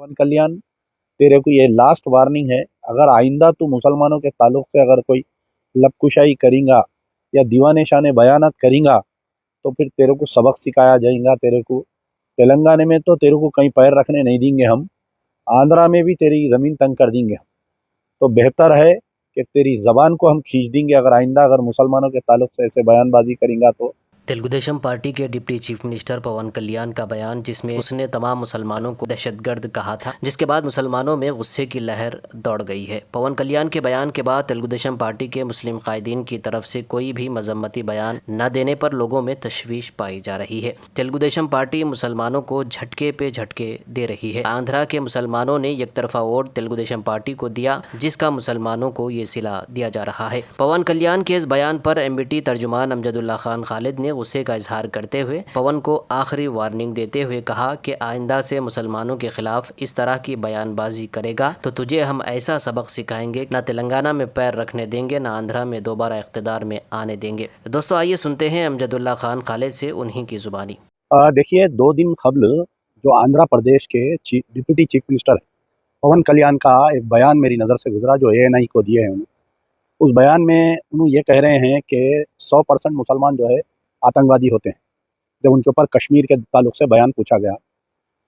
पवन कल्याण, तेरे को ये लास्ट वार्निंग है। अगर आइंदा तू मुसलमानों के ताल्लुक से अगर कोई लबकुशाई करेगा या दीवाने शाने बयानात करेगा तो फिर तेरे को सबक सिखाया जाएगा। तेरे को तेलंगाना में तो तेरे को कहीं पैर रखने नहीं देंगे हम, आंध्रा में भी तेरी ज़मीन तंग कर देंगे हम। तो बेहतर है कि तेरी ज़बान को हम खींच देंगे अगर आइंदा अगर मुसलमानों के ताल्लुक से ऐसे बयानबाजी करेगा तो। तेलुगुदेशम पार्टी के डिप्टी चीफ मिनिस्टर पवन कल्याण का बयान, जिसमें उसने तमाम मुसलमानों को दहशतगर्द कहा था, जिसके बाद मुसलमानों में गुस्से की लहर दौड़ गई है। पवन कल्याण के बयान के बाद तेलुगुदेशम पार्टी के मुस्लिम कायदीन की तरफ से कोई भी मजम्मती बयान न देने पर लोगों में तशवीश पाई जा रही है। तेलुगुदेशम पार्टी मुसलमानों को झटके पे झटके दे रही है। आंध्रा के मुसलमानों ने एक तरफा वोट तेलुगुदेशम पार्टी को दिया, जिसका मुसलमानों को ये सिला दिया जा रहा है। पवन कल्याण के इस बयान पर एमबीटी तर्जुमान अमजदुल्ला खान खालिद ने गुस्से का इजहार करते हुए पवन को आखिरी वार्निंग देते हुए कहा कि आइंदा से मुसलमानों के खिलाफ इस तरह की बयानबाजी करेगा तो तुझे हम ऐसा सबक सिखाएंगे, ना तेलंगाना में पैर रखने देंगे, ना आंध्रा में दोबारा इख्तिदार में आने देंगे। दोस्तों आइए सुनते हैं अमजदुल्ला खान खालिद से उन्हीं की जुबानी। देखिए, 2 दिन कबल जो आंध्र प्रदेश के डिप्टी चीफ मिनिस्टर है पवन कल्याण का एक बयान मेरी नज़र से गुजरा जो एएनआई को दिए हैं। उस बयान में उन्होंने ये कह रहे हैं कि 100% मुसलमान जो है आतंकवादी होते हैं। जब उनके ऊपर कश्मीर के ताल्लुक से बयान पूछा गया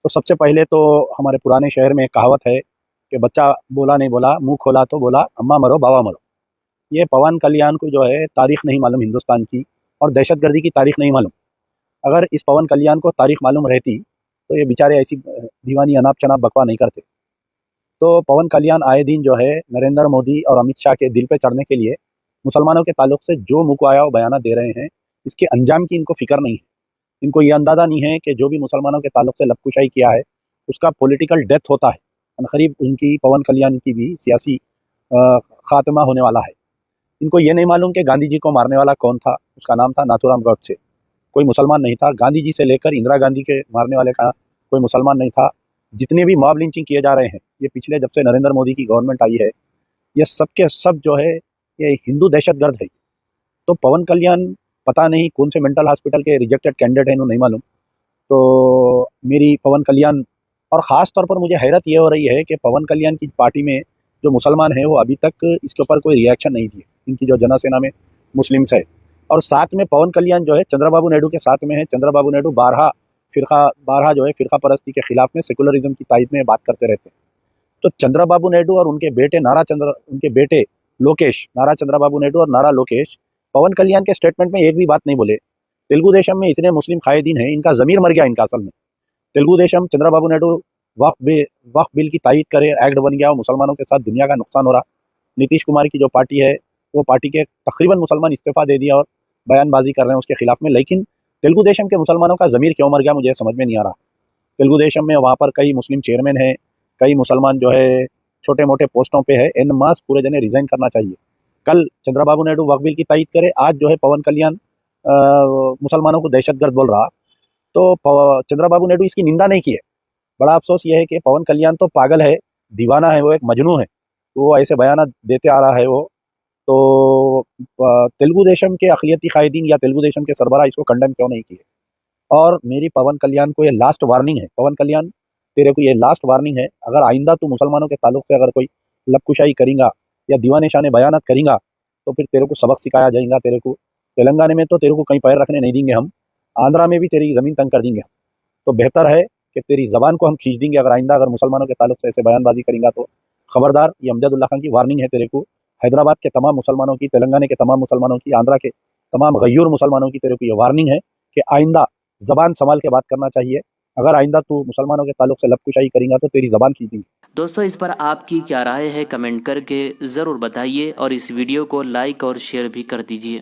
तो सबसे पहले तो हमारे पुराने शहर में एक कहावत है कि बच्चा बोला नहीं बोला, मुंह खोला तो बोला अम्मा मरो बाबा मरो। ये पवन कल्याण को जो है तारीख नहीं मालूम हिंदुस्तान की और दहशतगर्दी की तारीख नहीं मालूम। अगर इस पवन कल्याण को तारीख मालूम रहती तो ये बेचारे ऐसी दीवानी अनाप शनाप बकवा नहीं करते। तो पवन कल्याण आए दिन जो है नरेंद्र मोदी और अमित शाह के दिल पे चढ़ने के लिए मुसलमानों के ताल्लुक से जो मुँह को आया वो बयान दे रहे हैं। इसके अंजाम की इनको फिक्र नहीं है। इनको ये अंदाज़ा नहीं है कि जो भी मुसलमानों के ताल्लुक से लबकुशाई किया है उसका पॉलिटिकल डेथ होता है। अनकरीब उनकी पवन कल्याण की भी सियासी खात्मा होने वाला है। इनको ये नहीं मालूम कि गांधी जी को मारने वाला कौन था। उसका नाम था नाथूराम गॉडसे, कोई मुसलमान नहीं था। गांधी जी से लेकर इंदिरा गांधी के मारने वाले का कोई मुसलमान नहीं था। जितने भी मॉब लिंचिंग किए जा रहे हैं ये पिछले जब से नरेंद्र मोदी की गवर्नमेंट आई है ये सब के सब जो है ये हिंदू दहशतगर्द है। तो पवन कल्याण पता नहीं कौन से मेंटल हॉस्पिटल के रिजेक्टेड कैंडिडेट हैं, इन्होंने नहीं मालूम। तो मेरी पवन कल्याण और ख़ास तौर पर मुझे हैरत ये हो रही है कि पवन कल्याण की पार्टी में जो मुसलमान हैं वो अभी तक इसके ऊपर कोई रिएक्शन नहीं दिए। इनकी जो जनसेना में मुस्लिम्स है और साथ में पवन कल्याण जो है चंद्रबाबू नायडू के साथ में है। चंद्रबाबू नायडू बारहा जो है फ़िरका परस्ती के खिलाफ में सेकुलरिज्म की तायद में बात करते रहते हैं। तो चंद्रबाबू नायडू और उनके बेटे लोकेश, नारा चंद्रबाबू नायडू और नारा लोकेश पवन कल्याण के स्टेटमेंट में एक भी बात नहीं बोले। तेलुगु देशम में इतने मुस्लिम कायदीन हैं, इनका ज़मीर मर गया इनका असल में। तेलुगु देशम चंद्रबाबू नायडू वक्फ बिल की तायद करे, एक्ट बन गया और मुसलमानों के साथ दुनिया का नुकसान हो रहा। नीतीश कुमार की जो पार्टी है वो पार्टी के तकरीबन मुसलमान इस्तीफ़ा दे दिया और बयानबाजी कर रहे हैं उसके खिलाफ में। लेकिन तेलुगु देशम के मुसलमानों का ज़मीर क्यों मर गया मुझे समझ में नहीं आ रहा। तेलुगु देशम में वहाँ पर कई मुस्लिम चेयरमैन हैं, कई मुसलमान जो है छोटे मोटे पोस्टों पे है। एन मास पूरे जने रिज़ाइन करना चाहिए। कल चंद्रबाबू नायडू वक्फ बिल की तायद करे, आज जो है पवन कल्याण मुसलमानों को दहशतगर्द बोल रहा। तो चंद्रबाबू नायडू इसकी निंदा नहीं की है। बड़ा अफसोस ये है कि पवन कल्याण तो पागल है, दीवाना है, वो एक मजनू है। वो ऐसे बयान देते आ रहा है वो। तो तेलुगु देशम के अक़लियती कायदीन या तेलुगु देशम के सरबराह इसको कंडेम क्यों नहीं किए। और मेरी पवन कल्याण को ये लास्ट वार्निंग है। पवन कल्याण, तेरे को ये लास्ट वार्निंग है। अगर आइंदा तू मुसलमानों के ताल्लुक से अगर कोई लबकुशाई करेगा या दीवाने शाने बयानत करेगा तो फिर तेरे को सबक सिखाया जाएगा। तेरे को तेलंगाना में तो तेरे को कहीं पैर रखने नहीं देंगे हम, आंध्रा में भी तेरी ज़मीन तंग कर देंगे हम। तो बेहतर है कि तेरी ज़बान को हम खींच देंगे अगर आइंदा अगर मुसलमानों के ताल्लुक से ऐसे बयानबाजी करेगा तो। खबरदार, ये अमजदुल्ला खान की वार्निंग है तेरे को। हैदराबाद के तमाम मुसलमानों की, तेलंगाना के तमाम मुसलमानों की, आंध्रा के तमाम गय्यूर मुसलमानों की तेरे को ये वार्निंग है कि आइंदा ज़बान संभाल के बात करना चाहिए। अगर आइंदा तू मुसलमानों के ताल्लुक से लबकुशाई करेगा तो तेरी ज़बान खींच देंगे। दोस्तों इस पर आपकी क्या राय है, कमेंट करके ज़रूर बताइए और इस वीडियो को लाइक और शेयर भी कर दीजिए।